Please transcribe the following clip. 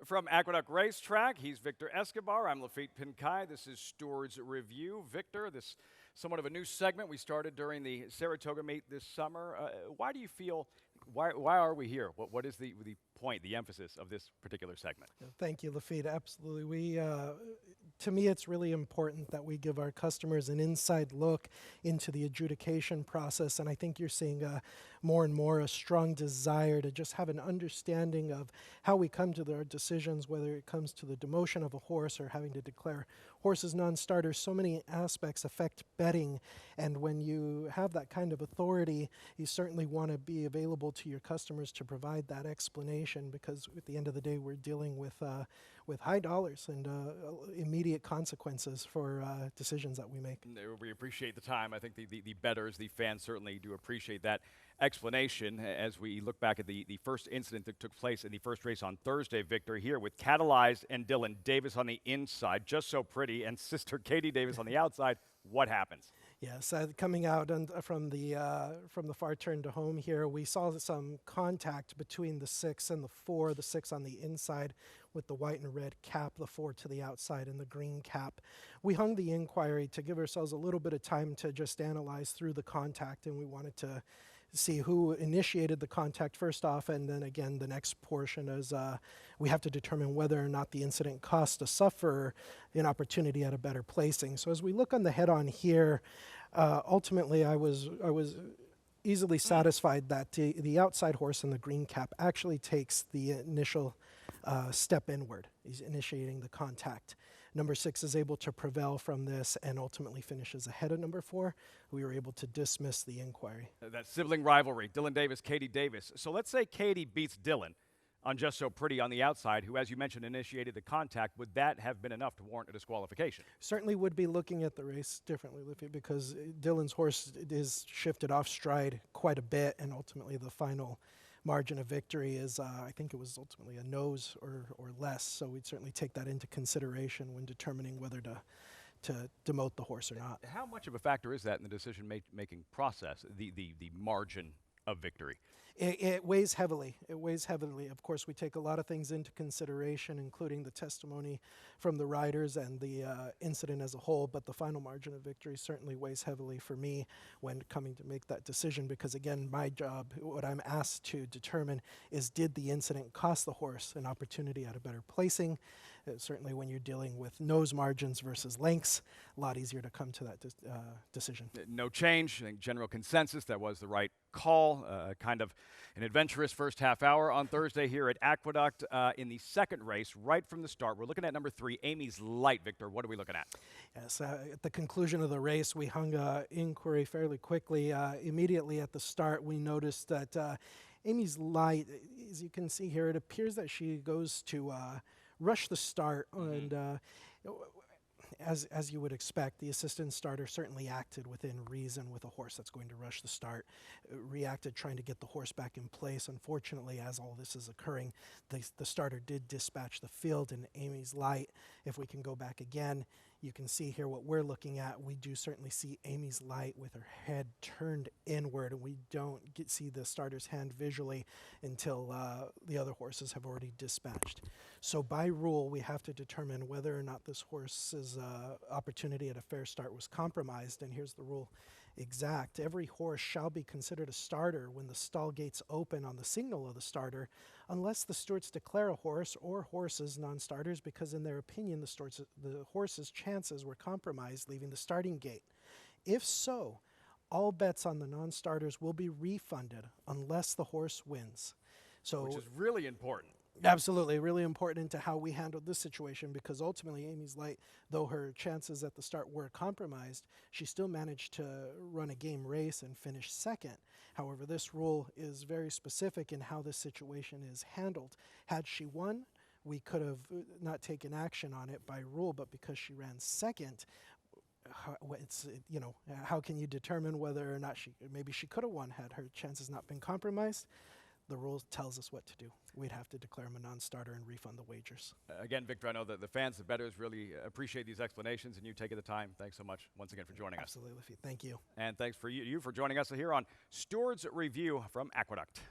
from Aqueduct Racetrack. He's Victor Escobar. I'm Lafitte Pinkai. This is Stewards Review. Victor, this somewhat of a new segment we started during the Saratoga meet this summer. Why do you feel, why are we here? What is the point, the emphasis of this particular segment? Thank you, Lafitte. Absolutely. To me, it's really important that we give our customers an inside look into the adjudication process, and I think you're seeing more and more a strong desire to just have an understanding of how we come to our decisions, whether it comes to the demotion of a horse or having to declare horses non-starters. So many aspects affect betting, and when you have that kind of authority, you certainly want to be available to your customers to provide that explanation, because at the end of the day, we're dealing with high dollars and immediate consequences for decisions that we make. We appreciate the time. I think the bettors, the fans certainly do appreciate that explanation. As we look back at the first incident that took place in the first race on Thursday, Victor, here with Catalyzed and Dylan Davis on the inside, Just So Pretty, and sister Katie Davis on the outside. What happens? Yes, coming out from the far turn to home here, we saw some contact between the 6 and the 4, the 6 on the inside with the white and red cap, the 4 to the outside and the green cap. We hung the inquiry to give ourselves a little bit of time to just analyze through the contact, and we wanted to see who initiated the contact first off, and then again the next portion is we have to determine whether or not the incident cost a sufferer an opportunity at a better placing. So as we look on the head-on here, ultimately I was easily satisfied that the outside horse in the green cap actually takes the initial step inward. He's initiating the contact. Number 6 is able to prevail from this and ultimately finishes ahead of number 4. We were able to dismiss the inquiry. That sibling rivalry, Dylan Davis, Katie Davis. So let's say Katie beats Dylan on Just So Pretty on the outside, who, as you mentioned, initiated the contact. Would that have been enough to warrant a disqualification? Certainly would be looking at the race differently, because Dylan's horse is shifted off stride quite a bit, and ultimately the final margin of victory is, I think it was ultimately a nose or less, so we'd certainly take that into consideration when determining whether to demote the horse or not. How much of a factor is that in the decision-making process, the margin of victory? It weighs heavily. It weighs heavily. Of course, we take a lot of things into consideration, including the testimony from the riders and the incident as a whole, but the final margin of victory certainly weighs heavily for me when coming to make that decision, because again, my job, what I'm asked to determine is, did the incident cost the horse an opportunity at a better placing? Certainly when you're dealing with nose margins versus lengths, a lot easier to come to that decision. No change. I think general consensus that was the right call. Kind of an adventurous first half hour on Thursday here at Aqueduct. In the second race, right from the start, we're looking at number 3, Amy's Light. Victor, what are we looking at? Yes, at the conclusion of the race, we hung inquiry fairly quickly. Immediately at the start, we noticed that Amy's Light, as you can see here, it appears that she goes to rush the start, and as you would expect, the assistant starter certainly acted within reason with a horse that's going to rush the start, reacted trying to get the horse back in place. Unfortunately, as all this is occurring, the starter did dispatch the field, and Amy's Light, if we can go back again, you can see here what we're looking at. We do certainly see Amy's Light with her head turned inward, and we don't see the starter's hand visually until the other horses have already dispatched. So by rule, we have to determine whether or not this horse's opportunity at a fair start was compromised, and here's the rule exact. Every horse shall be considered a starter when the stall gates open on the signal of the starter, unless the stewards declare a horse or horses non-starters because in their opinion the horse's chances were compromised leaving the starting gate. If so, all bets on the non-starters will be refunded unless the horse wins. So, which is really important. Absolutely, really important into how we handled this situation, because ultimately Amy's Light, though her chances at the start were compromised, she still managed to run a game race and finish second. However, this rule is very specific in how this situation is handled. Had she won, we could have not taken action on it by rule, but because she ran second, how can you determine whether or not maybe she could have won had her chances not been compromised? The rule tells us what to do. We'd have to declare him a non-starter and refund the wagers. Again, Victor, I know that the fans, the bettors, really appreciate these explanations and you taking the time. Thanks so much once again for joining us. Absolutely. Thank you. And thanks for you for joining us here on Stewards Review from Aqueduct.